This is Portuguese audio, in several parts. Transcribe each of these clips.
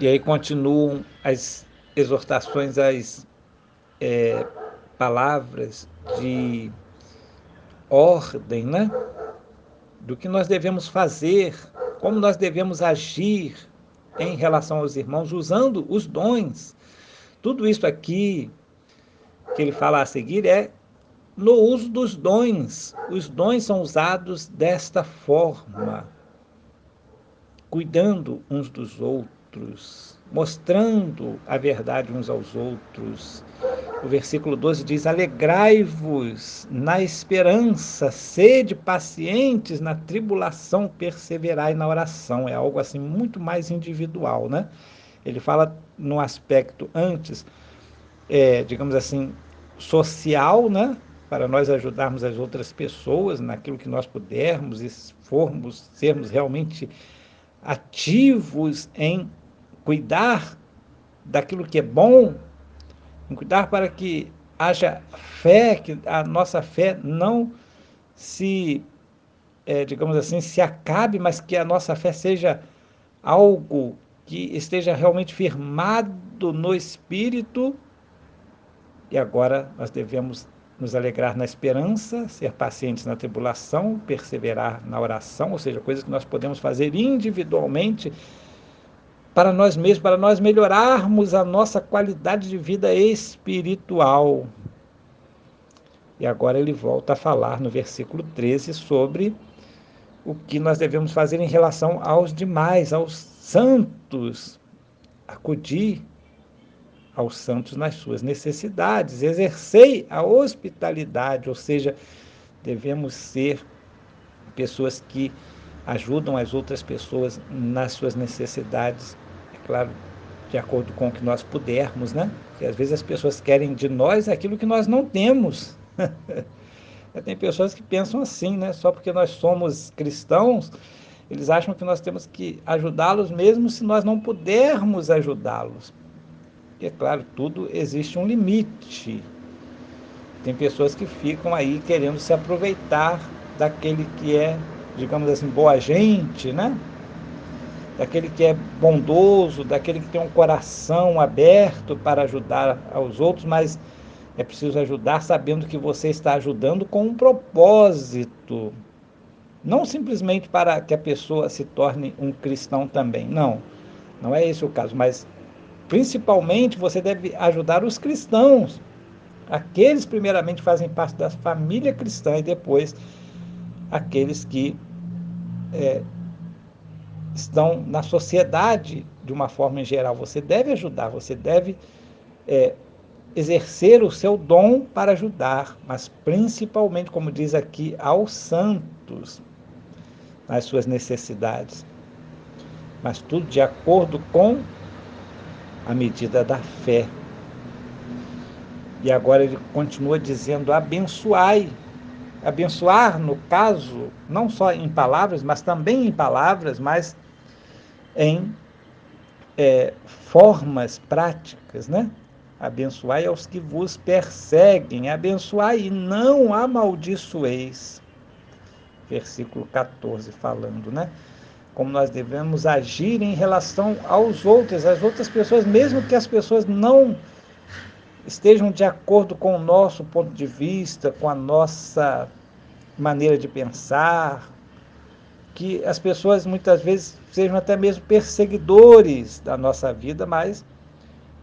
E aí continuam as exortações, as palavras de ordem, né? Do que nós devemos fazer, como nós devemos agir em relação aos irmãos, usando os dons. Tudo isso aqui que ele fala a seguir é no uso dos dons. Os dons são usados desta forma, cuidando uns dos outros, mostrando a verdade uns aos outros. O versículo 12 diz: alegrai-vos na esperança, sede pacientes na tribulação, perseverai na oração. É algo assim muito mais individual, né? Ele fala no aspecto antes, digamos assim, social, né? Para nós ajudarmos as outras pessoas naquilo que nós pudermos e formos, sermos realmente ativos em cuidar daquilo que é bom, em cuidar para que haja fé, que a nossa fé não se, digamos assim, se acabe, mas que a nossa fé seja algo que esteja realmente firmado no Espírito. E agora nós devemos nos alegrar na esperança, ser pacientes na tribulação, perseverar na oração, ou seja, coisas que nós podemos fazer individualmente para nós mesmos, para nós melhorarmos a nossa qualidade de vida espiritual. E agora ele volta a falar no versículo 13 sobre o que nós devemos fazer em relação aos demais, aos santos, acudir aos santos nas suas necessidades, exercei a hospitalidade, ou seja, devemos ser pessoas que ajudam as outras pessoas nas suas necessidades, é claro, de acordo com o que nós pudermos, né? Porque às vezes as pessoas querem de nós aquilo que nós não temos. Tem pessoas que pensam assim, né? Só porque nós somos cristãos, eles acham que nós temos que ajudá-los mesmo se nós não pudermos ajudá-los. E é claro, tudo existe um limite. Tem pessoas que ficam aí querendo se aproveitar daquele que é, digamos assim, boa gente, né? Daquele que é bondoso, daquele que tem um coração aberto para ajudar aos outros, mas é preciso ajudar sabendo que você está ajudando com um propósito. Não simplesmente para que a pessoa se torne um cristão também. Não, não é esse o caso. Mas, principalmente, você deve ajudar os cristãos. Aqueles, primeiramente, fazem parte da família cristã e depois aqueles que estão na sociedade de uma forma em geral. Você deve ajudar, você deve exercer o seu dom para ajudar, mas principalmente, como diz aqui, aos santos nas suas necessidades. Mas tudo de acordo com a medida da fé. E agora ele continua dizendo: abençoai. Abençoar, no caso, não só em palavras, mas também em palavras, mas em formas práticas, né? Abençoai aos que vos perseguem, abençoai e não amaldiçoeis. Versículo 14 falando, né? Como nós devemos agir em relação aos outros, às outras pessoas, mesmo que as pessoas não estejam de acordo com o nosso ponto de vista, com a nossa maneira de pensar, que as pessoas muitas vezes sejam até mesmo perseguidores da nossa vida, mas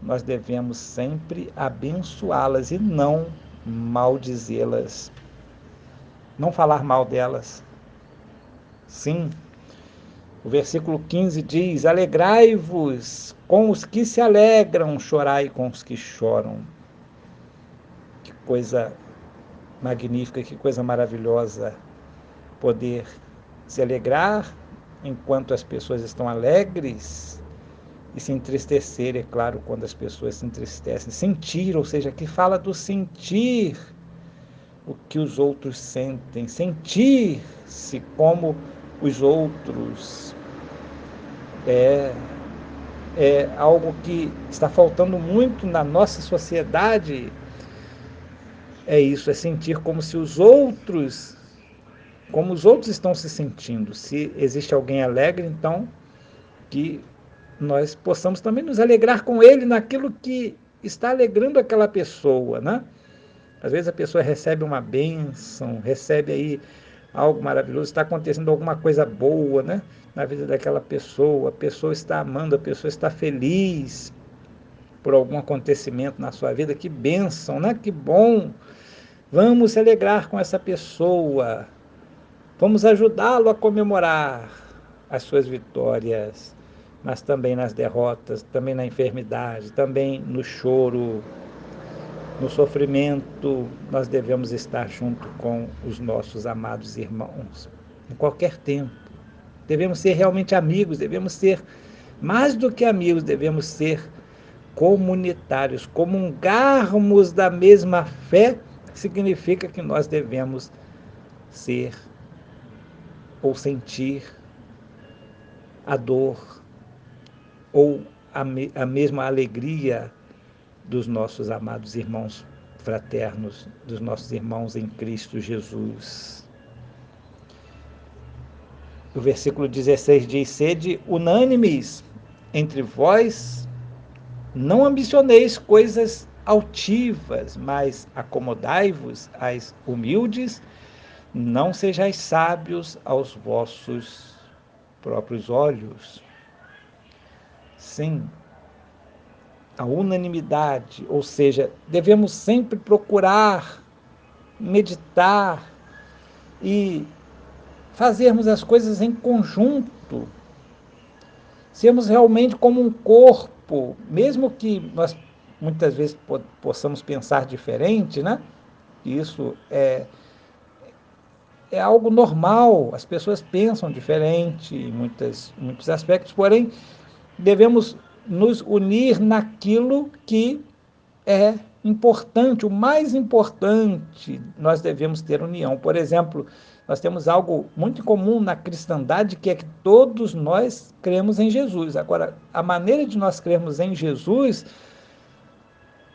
nós devemos sempre abençoá-las e não maldizê-las, não falar mal delas. Sim, o versículo 15 diz: alegrai-vos com os que se alegram, chorai com os que choram. Que coisa magnífica, que coisa maravilhosa poder se alegrar enquanto as pessoas estão alegres e se entristecer, é claro, quando as pessoas se entristecem. Sentir, ou seja, que fala do sentir o que os outros sentem, sentir-se como os outros. É, é algo que está faltando muito na nossa sociedade. É isso, é sentir como os outros estão se sentindo. Se existe alguém alegre, então que nós possamos também nos alegrar com ele naquilo que está alegrando aquela pessoa, né? Às vezes a pessoa recebe uma bênção, recebe aí algo maravilhoso, está acontecendo alguma coisa boa, né? Na vida daquela pessoa, a pessoa está amando, a pessoa está feliz por algum acontecimento na sua vida, que bênção, né? Que bom! Vamos se alegrar com essa pessoa, vamos ajudá-lo a comemorar as suas vitórias, mas também nas derrotas, também na enfermidade, também no choro, no sofrimento. Nós devemos estar junto com os nossos amados irmãos, em qualquer tempo. Devemos ser realmente amigos, devemos ser mais do que amigos, devemos ser comunitários. Comungarmos da mesma fé significa que nós devemos ser ou sentir a dor ou a mesma alegria dos nossos amados irmãos fraternos, dos nossos irmãos em Cristo Jesus. O versículo 16 diz: sede unânimes entre vós, não ambicioneis coisas altivas, mas acomodai-vos às humildes, não sejais sábios aos vossos próprios olhos. Sim, a unanimidade, ou seja, devemos sempre procurar meditar e fazermos as coisas em conjunto, sermos realmente como um corpo, mesmo que nós muitas vezes possamos pensar diferente, né? Isso é algo normal, as pessoas pensam diferente em muitos aspectos, porém devemos nos unir naquilo que é importante, o mais importante, nós devemos ter união. Por exemplo, nós temos algo muito comum na cristandade, que é que todos nós cremos em Jesus. Agora, a maneira de nós crermos em Jesus,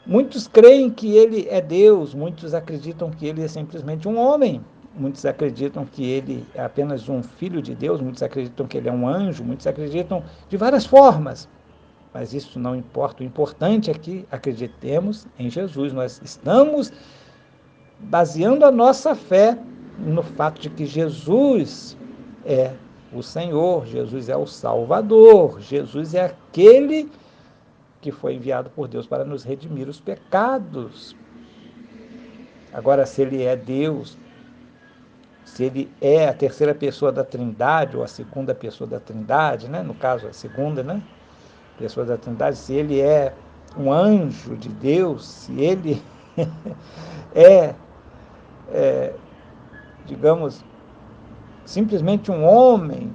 muitos creem que ele é Deus, muitos acreditam que ele é simplesmente um homem, muitos acreditam que ele é apenas um filho de Deus, muitos acreditam que ele é um anjo, muitos acreditam de várias formas. Mas isso não importa, o importante é que acreditemos em Jesus. Nós estamos baseando a nossa fé no fato de que Jesus é o Senhor, Jesus é o Salvador, Jesus é aquele que foi enviado por Deus para nos redimir os pecados. Agora, se ele é Deus, se ele é a terceira pessoa da Trindade, ou a segunda pessoa da Trindade, né? No caso, a segunda, né? Pessoa da Trindade, se ele é um anjo de Deus, se ele é, digamos, simplesmente um homem,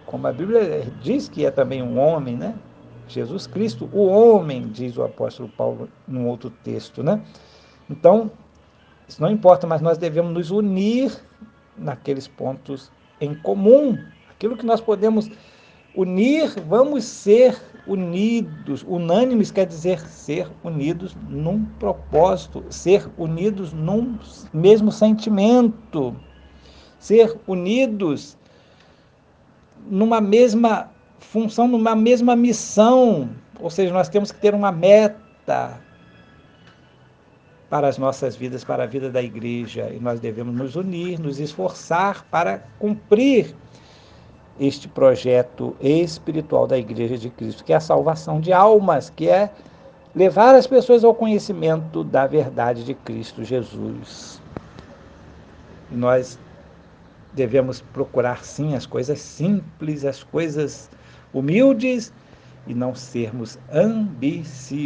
como a Bíblia diz que é também um homem, né? Jesus Cristo, o homem, diz o apóstolo Paulo num outro texto, né? Então, isso não importa, mas nós devemos nos unir naqueles pontos em comum. Aquilo que nós podemos unir, vamos ser unidos. Unânimes quer dizer ser unidos num propósito, ser unidos num mesmo sentimento, ser unidos numa mesma função, numa mesma missão. Ou seja, nós temos que ter uma meta para as nossas vidas, para a vida da igreja, e nós devemos nos unir, nos esforçar para cumprir este projeto espiritual da Igreja de Cristo, que é a salvação de almas, que é levar as pessoas ao conhecimento da verdade de Cristo Jesus. Nós devemos procurar, sim, as coisas simples, as coisas humildes, e não sermos ambiciosos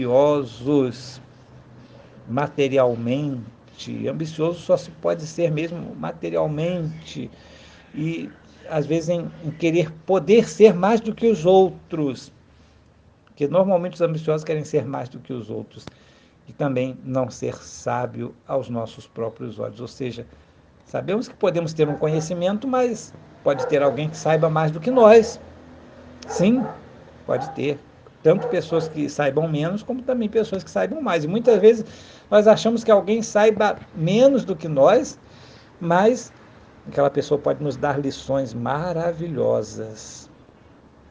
materialmente. Ambicioso só se pode ser mesmo materialmente, e às vezes em querer poder ser mais do que os outros, porque normalmente os ambiciosos querem ser mais do que os outros, e também não ser sábio aos nossos próprios olhos. Ou seja, sabemos que podemos ter um conhecimento, mas pode ter alguém que saiba mais do que nós. Sim, pode ter. Tanto pessoas que saibam menos, como também pessoas que saibam mais. E muitas vezes nós achamos que alguém saiba menos do que nós, mas aquela pessoa pode nos dar lições maravilhosas.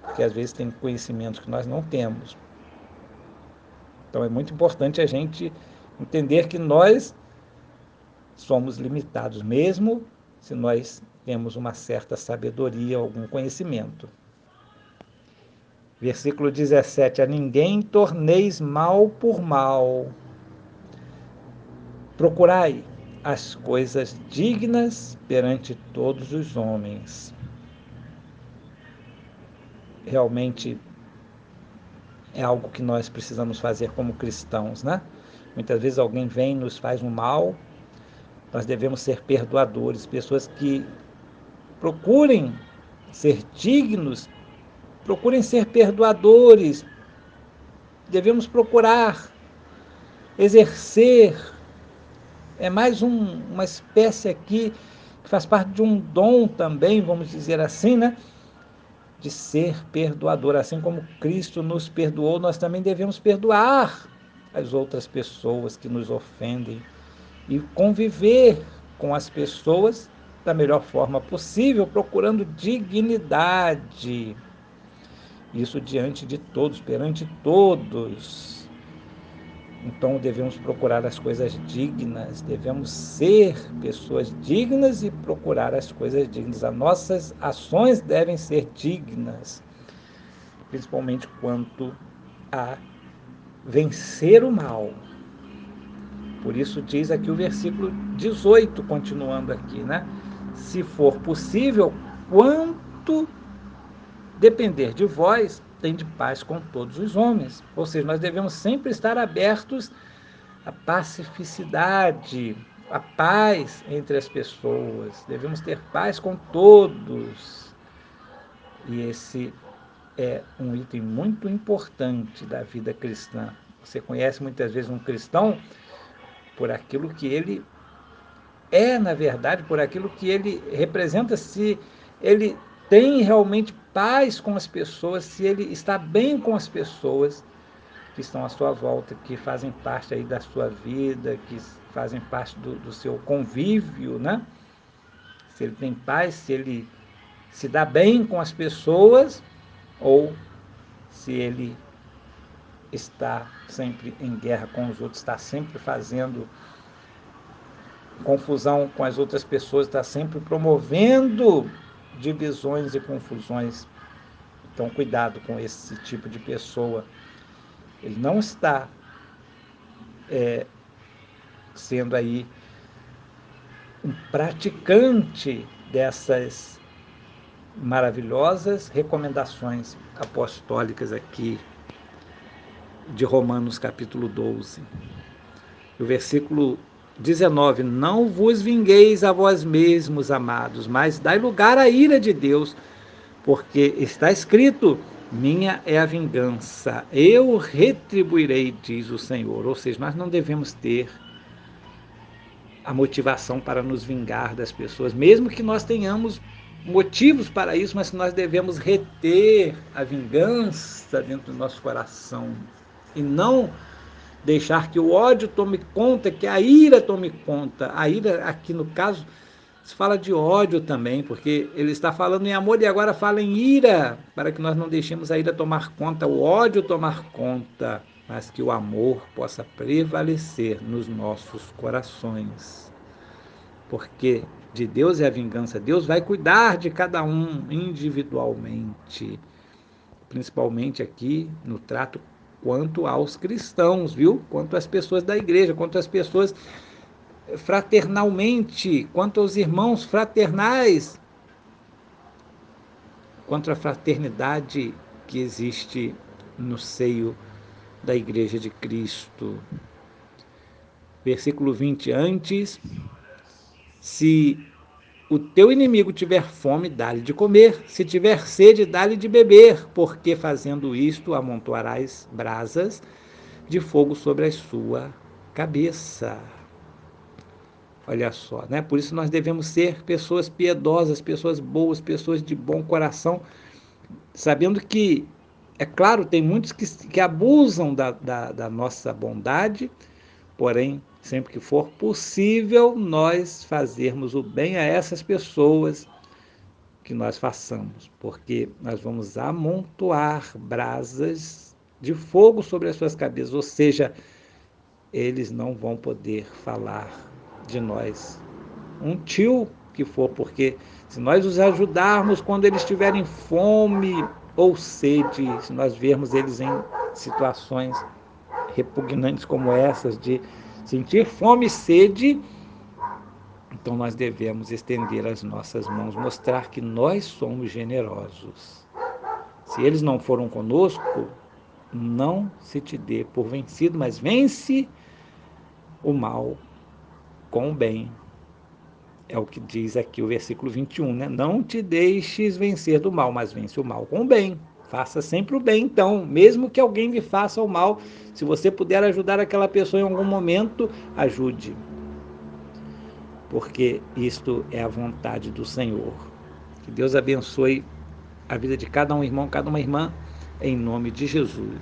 porque às vezes tem conhecimentos que nós não temos. Então é muito importante a gente entender que nós somos limitados, mesmo se nós temos uma certa sabedoria, algum conhecimento. Versículo 17: a ninguém torneis mal por mal. Procurai as coisas dignas perante todos os homens. Realmente é algo que nós precisamos fazer como cristãos, né? Muitas vezes alguém vem e nos faz um mal, nós devemos ser perdoadores, pessoas que procurem ser dignos, procurem ser perdoadores, devemos procurar exercer, é mais uma espécie aqui que faz parte de um dom também, vamos dizer assim, né? De ser perdoador. Assim como Cristo nos perdoou, nós também devemos perdoar as outras pessoas que nos ofendem e conviver com as pessoas da melhor forma possível, procurando dignidade. Isso diante de todos, perante todos. Então devemos procurar as coisas dignas, devemos ser pessoas dignas e procurar as coisas dignas. As nossas ações devem ser dignas, principalmente quanto a vencer o mal. Por isso diz aqui o versículo 18, continuando aqui, né? Se for possível, quanto depender de vós, tende paz com todos os homens. Ou seja, nós devemos sempre estar abertos à pacificidade, à paz entre as pessoas. Devemos ter paz com todos. E esse é um item muito importante da vida cristã. Você conhece muitas vezes um cristão por aquilo que ele é, na verdade, por aquilo que ele representa, se ele tem realmente paz com as pessoas, se ele está bem com as pessoas que estão à sua volta, que fazem parte aí da sua vida, que fazem parte do seu convívio, né? Se ele tem paz, se ele se dá bem com as pessoas, ou se ele está sempre em guerra com os outros, está sempre fazendo confusão com as outras pessoas, está sempre promovendo divisões e confusões. Então, cuidado com esse tipo de pessoa. Ele não está sendo aí um praticante dessas maravilhosas recomendações apostólicas aqui de Romanos capítulo 12. O versículo 19: não vos vingueis a vós mesmos, amados, mas dai lugar à ira de Deus, porque está escrito: minha é a vingança, eu retribuirei, diz o Senhor. Ou seja, nós não devemos ter a motivação para nos vingar das pessoas, mesmo que nós tenhamos motivos para isso, mas nós devemos reter a vingança dentro do nosso coração e não deixar que o ódio tome conta, que a ira tome conta. A ira, aqui no caso, se fala de ódio também, porque ele está falando em amor e agora fala em ira, para que nós não deixemos a ira tomar conta, o ódio tomar conta, mas que o amor possa prevalecer nos nossos corações. Porque de Deus é a vingança, Deus vai cuidar de cada um individualmente, principalmente aqui no trato quanto aos cristãos, viu? Quanto às pessoas da igreja, quanto às pessoas fraternalmente, quanto aos irmãos fraternais, quanto à fraternidade que existe no seio da igreja de Cristo. Versículo 20, antes, se o teu inimigo tiver fome, dá-lhe de comer, se tiver sede, dá-lhe de beber, porque fazendo isto amontoarás brasas de fogo sobre a sua cabeça. Olha só, né? Por isso nós devemos ser pessoas piedosas, pessoas boas, pessoas de bom coração, sabendo que, é claro, tem muitos que abusam da nossa bondade, porém, sempre que for possível, nós fazermos o bem a essas pessoas, que nós façamos, porque nós vamos amontoar brasas de fogo sobre as suas cabeças, ou seja, eles não vão poder falar de nós um tio que for, porque se nós os ajudarmos quando eles tiverem fome ou sede, se nós vermos eles em situações repugnantes como essas, de sentir fome e sede, então nós devemos estender as nossas mãos, mostrar que nós somos generosos. Se eles não foram conosco, não se te dê por vencido, mas vence o mal com o bem. É o que diz aqui o versículo 21, né? Não te deixes vencer do mal, mas vence o mal com o bem. Faça sempre o bem, então, mesmo que alguém lhe faça o mal, se você puder ajudar aquela pessoa em algum momento, ajude, porque isto é a vontade do Senhor. Que Deus abençoe a vida de cada um irmão, cada uma irmã, em nome de Jesus.